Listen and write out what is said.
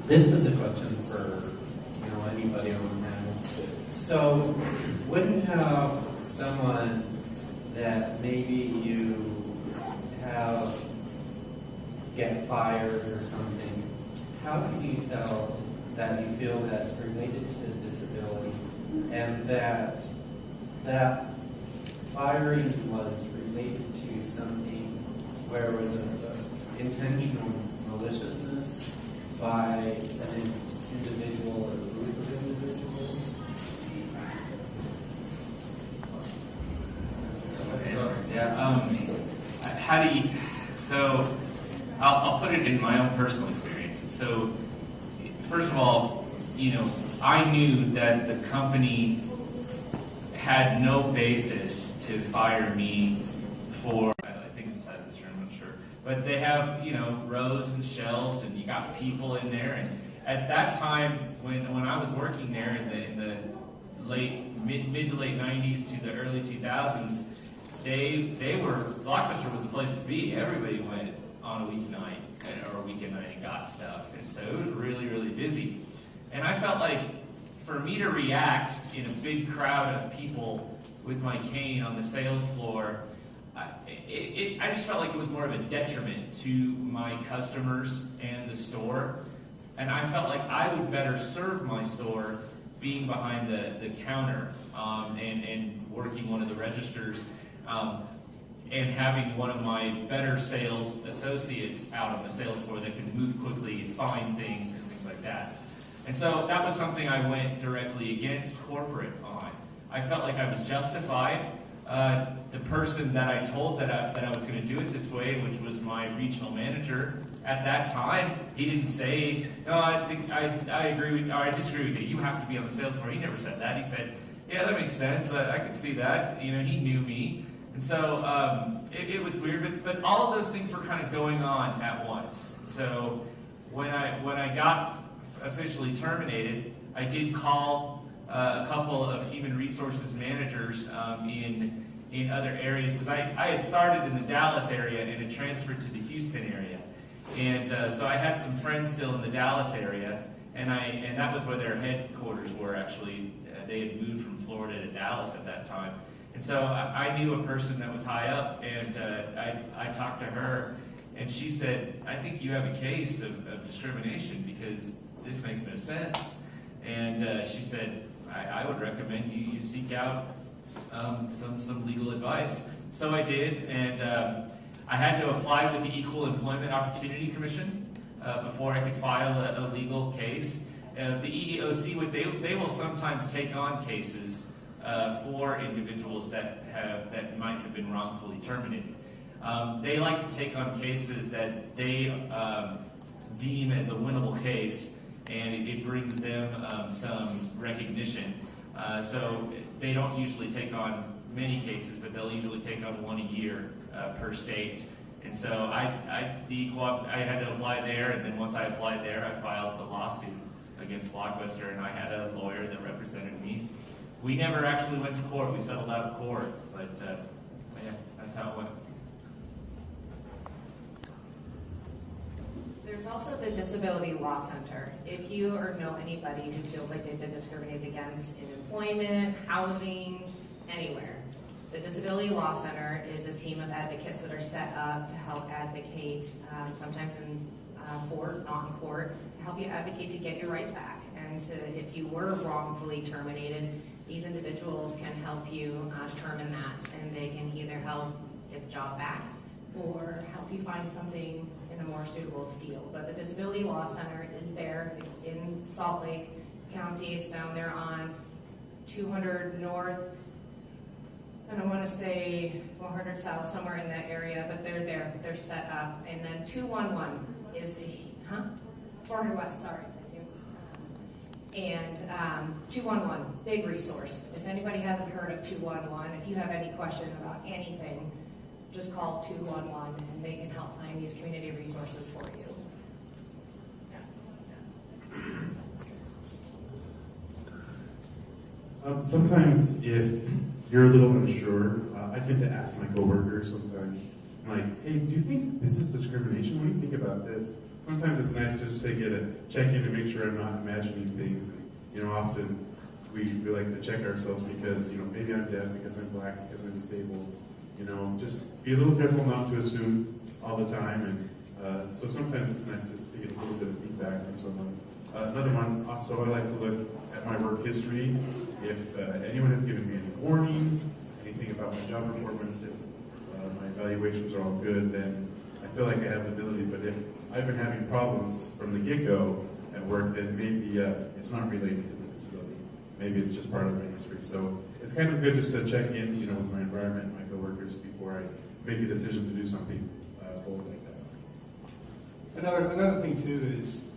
This is a question for anybody on the panel. So, when you have someone that maybe you have get fired or something, how can you tell that you feel that's related to disability and that firing was related to something where it was an intentional maliciousness by an individual or group of individuals? Yeah. How do you? So, I'll put it in my own personal experience. So, first of all, I knew that the company had no basis to fire me for. I think it's inside this room. I'm not sure, but they have rows and shelves, and you got people in there. And at that time, when I was working there in the mid to late '90s to the early 2000s. Blockbuster was the place to be. Everybody went on a weeknight or a weekend night and got stuff. And so it was really, really busy. And I felt like for me to react in a big crowd of people with my cane on the sales floor, I just felt like it was more of a detriment to my customers and the store. And I felt like I would better serve my store being behind the counter and working one of the registers. And having one of my better sales associates out on the sales floor that could move quickly and find things and things like that. And so that was something I went directly against corporate on. I felt like I was justified. The person that I told that I was going to do it this way, which was my regional manager at that time, he didn't say, "No, I agree with, or I disagree with you. You have to be on the sales floor." He never said that. He said, "Yeah, that makes sense. I can see that." He knew me. And so it was weird, but all of those things were kind of going on at once. So when I got officially terminated, I did call a couple of human resources managers in other areas, because I had started in the Dallas area and had transferred to the Houston area. And so I had some friends still in the Dallas area, and that was where their headquarters were actually. They had moved from Florida to Dallas at that time. And so I knew a person that was high up, and I talked to her, and she said, "I think you have a case of discrimination because this makes no sense." And she said, I would recommend you seek out some legal advice. So I did, and I had to apply with the Equal Employment Opportunity Commission before I could file a legal case. The EEOC, they will sometimes take on cases for individuals that might have been wrongfully terminated. They like to take on cases that they deem as a winnable case, and it brings them some recognition. So they don't usually take on many cases, but they'll usually take on one a year per state. And so I had to apply there, and then once I applied there, I filed the lawsuit against Blockbuster, and I had a lawyer that represented me. We never actually went to court. We settled out of court, but yeah, that's how it went. There's also the Disability Law Center. If you or know anybody who feels like they've been discriminated against in employment, housing, anywhere, the Disability Law Center is a team of advocates that are set up to help advocate, sometimes in court, not in court, to help you advocate to get your rights back. And if you were wrongfully terminated, these individuals can help you determine that, and they can either help get the job back or help you find something in a more suitable field. But the Disability Law Center is there. It's in Salt Lake County. It's down there on 200 North, and I want to say 400 South, somewhere in that area, but they're there. They're set up. And then 211 is the, 400 West, sorry. And 211, big resource. If anybody hasn't heard of 211, if you have any question about anything, just call 211 and they can help find these community resources for you. Sometimes if you're a little unsure, I tend to ask my coworkers sometimes, I'm like, hey, do you think this is discrimination? What do you think about this? Sometimes it's nice just to get a check-in to make sure I'm not imagining things. And, often we like to check ourselves because, maybe I'm deaf, because I'm black, because I'm disabled. Just be a little careful not to assume all the time. And so sometimes it's nice just to get a little bit of feedback from someone. Another one, also I like to look at my work history. If anyone has given me any warnings, anything about my job performance, if my evaluations are all good, then I feel like I have the ability. But if I've been having problems from the get-go at work, then maybe it's not related to the disability. Maybe it's just part of my history. So it's kind of good just to check in, with my environment, my coworkers, before I make a decision to do something bold like that. Another thing too is